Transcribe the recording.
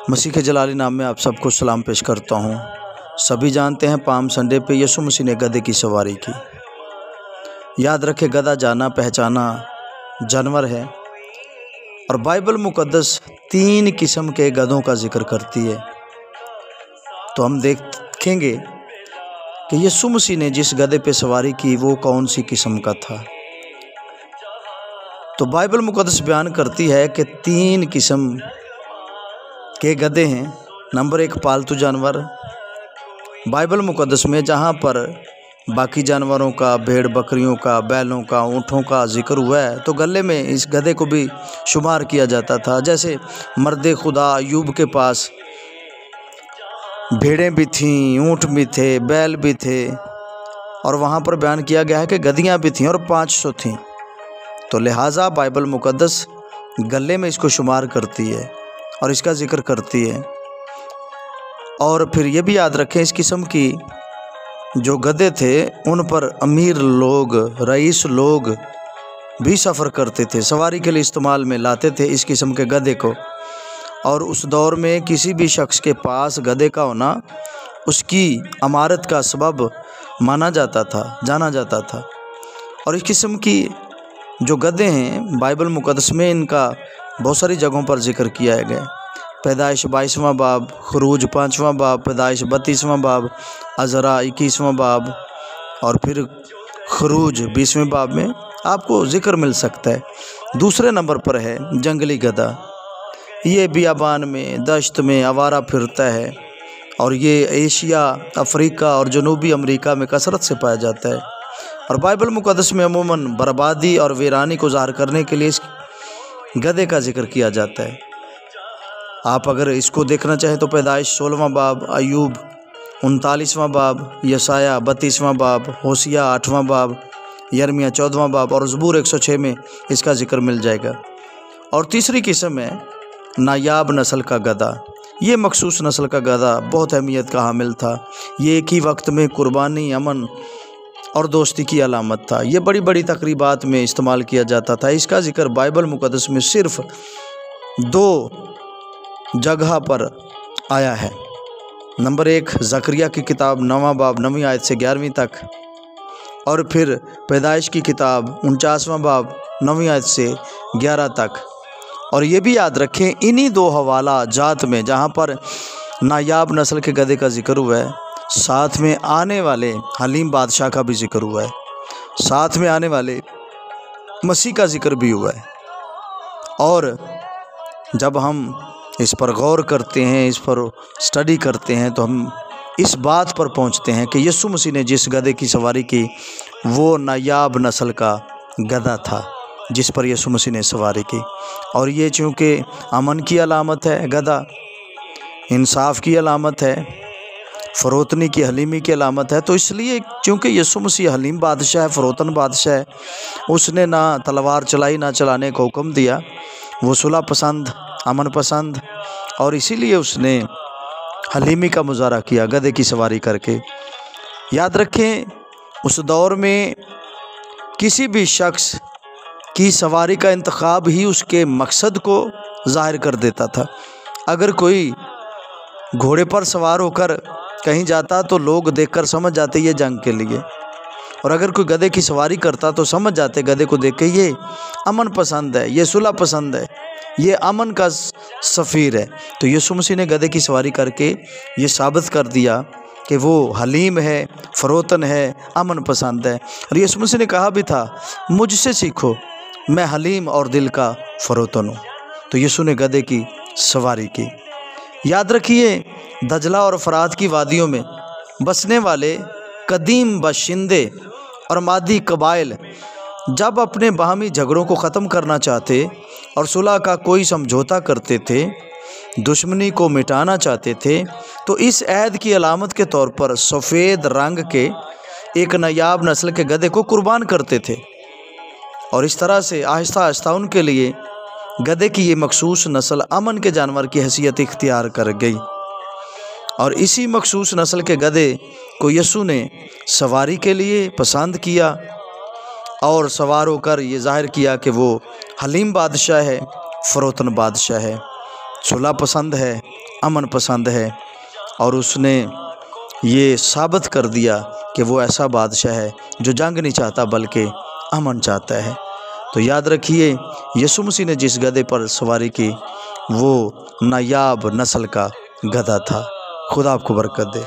مسیح کے جلالی نام میں آپ سب کو سلام پیش کرتا ہوں۔ سبھی جانتے ہیں پام سنڈے پہ یسوع مسیح نے گدھے کی سواری کی۔ یاد رکھے گدھا جانا پہچانا جانور ہے، اور بائبل مقدس 3 قسم کے گدھوں کا ذکر کرتی ہے۔ تو ہم دیکھیں گے کہ یسوع مسیح نے جس گدھے پہ سواری کی وہ کون سی قسم کا تھا۔ تو بائبل مقدس بیان کرتی ہے کہ 3 قسم کے گدھے ہیں۔ نمبر 1 پالتو جانور۔ بائبل مقدس میں جہاں پر باقی جانوروں کا، بھیڑ بکریوں کا، بیلوں کا، اونٹوں کا ذکر ہوا ہے تو گلے میں اس گدھے کو بھی شمار کیا جاتا تھا۔ جیسے مرد خدا ایوب کے پاس بھیڑیں بھی تھیں، اونٹ بھی تھے، بیل بھی تھے، اور وہاں پر بیان کیا گیا ہے کہ گدھیاں بھی تھیں اور 500 تھیں۔ تو لہٰذا بائبل مقدس گلے میں اس کو شمار کرتی ہے اور اس کا ذکر کرتی ہے۔ اور پھر یہ بھی یاد رکھیں اس قسم کی جو گدھے تھے ان پر امیر لوگ، رئیس لوگ بھی سفر کرتے تھے، سواری کے لیے استعمال میں لاتے تھے اس قسم کے گدھے کو۔ اور اس دور میں کسی بھی شخص کے پاس گدھے کا ہونا اس کی امارت کا سبب مانا جاتا تھا، جانا جاتا تھا۔ اور اس قسم کی جو گدھے ہیں بائبل مقدس میں ان کا بہت ساری جگہوں پر ذکر کیا گیا۔ پیدائش 22واں باب، خروج 5واں باب، پیدائش 32واں باب، عزرا 21واں باب، اور پھر خروج 20ویں باب میں آپ کو ذکر مل سکتا ہے۔ دوسرے نمبر پر ہے جنگلی گدھا۔ یہ بیابان میں، دشت میں آوارہ پھرتا ہے، اور یہ ایشیا، افریقہ اور جنوبی امریکہ میں کثرت سے پایا جاتا ہے۔ اور بائبل مقدس میں عموماً بربادی اور ویرانی کو ظاہر کرنے کے لیے اس گدھے کا ذکر کیا جاتا ہے۔ آپ اگر اس کو دیکھنا چاہیں تو پیدائش 16واں باب، ایوب 39واں باب، یسایہ 32واں باب، ہوسیہ 8واں باب، یرمیہ 14واں باب اور زبور 106 میں اس کا ذکر مل جائے گا۔ اور تیسری قسم ہے نایاب نسل کا گدھا۔ یہ مخصوص نسل کا گدھا بہت اہمیت کا حامل تھا۔ یہ ایک ہی وقت میں قربانی، امن اور دوستی کی علامت تھا۔ یہ بڑی بڑی تقریبات میں استعمال کیا جاتا تھا۔ اس کا ذکر بائبل مقدس میں صرف 2 جگہ پر آیا ہے۔ نمبر 1 زکریا کی کتاب 9واں باب 9ویں آیت سے 11ویں تک، اور پھر پیدائش کی کتاب 49واں باب 9ویں آیت سے 11 تک۔ اور یہ بھی یاد رکھیں انہی 2 حوالہ جات میں جہاں پر نایاب نسل کے گدھے کا ذکر ہوا ہے، ساتھ میں آنے والے حلیم بادشاہ کا بھی ذکر ہوا ہے، ساتھ میں آنے والے مسیح کا ذکر بھی ہوا ہے۔ اور جب ہم اس پر غور کرتے ہیں، اس پر اسٹڈی کرتے ہیں، تو ہم اس بات پر پہنچتے ہیں کہ یسوع مسیح نے جس گدھے کی سواری کی وہ نایاب نسل کا گدھا تھا جس پر یسوع مسیح نے سواری کی۔ اور یہ چونکہ امن کی علامت ہے، گدھا انصاف کی علامت ہے، فروتنی کی، حلیمی کی علامت ہے، تو اس لیے چونکہ یسوع مسیح حلیم بادشاہ ہے، فروتن بادشاہ ہے، اس نے نہ تلوار چلائی نہ چلانے کا حکم دیا۔ وہ صلح پسند، امن پسند، اور اسی لیے اس نے حلیمی کا مظاہرہ کیا گدھے کی سواری کر کے۔ یاد رکھیں اس دور میں کسی بھی شخص کی سواری کا انتخاب ہی اس کے مقصد کو ظاہر کر دیتا تھا۔ اگر کوئی گھوڑے پر سوار ہو کر کہیں جاتا تو لوگ دیکھ کر سمجھ جاتے یہ جنگ کے لیے، اور اگر کوئی گدھے کی سواری کرتا تو سمجھ جاتے گدھے کو دیکھ کے یہ امن پسند ہے، یہ صلح پسند ہے، یہ امن کا سفیر ہے۔ تو یسوع مسیح نے گدھے کی سواری کر کے یہ ثابت کر دیا کہ وہ حلیم ہے، فروتن ہے، امن پسند ہے۔ اور یسوع مسیح نے کہا بھی تھا مجھ سے سیکھو، میں حلیم اور دل کا فروتن ہوں۔ تو یسوع نے گدھے کی سواری کی۔ یاد رکھیے دجلہ اور فرات کی وادیوں میں بسنے والے قدیم باشندے اور مادی قبائل جب اپنے باہمی جھگڑوں کو ختم کرنا چاہتے اور صلح کا کوئی سمجھوتا کرتے تھے، دشمنی کو مٹانا چاہتے تھے، تو اس عہد کی علامت کے طور پر سفید رنگ کے ایک نایاب نسل کے گدھے کو قربان کرتے تھے۔ اور اس طرح سے آہستہ آہستہ ان کے لیے گدھے کی یہ مخصوص نسل امن کے جانور کی حیثیت اختیار کر گئی۔ اور اسی مخصوص نسل کے گدھے کو یسوع نے سواری کے لیے پسند کیا، اور سوار ہو کر یہ ظاہر کیا کہ وہ حلیم بادشاہ ہے، فروتن بادشاہ ہے۔ صلح پسند ہے، امن پسند ہے، اور اس نے یہ ثابت کر دیا کہ وہ ایسا بادشاہ ہے جو جنگ نہیں چاہتا بلکہ امن چاہتا ہے۔ تو یاد رکھیے، یسوع مسیح نے جس گدھے پر سواری کی وہ نایاب نسل کا گدھا تھا۔ خدا آپ کو برکت دے۔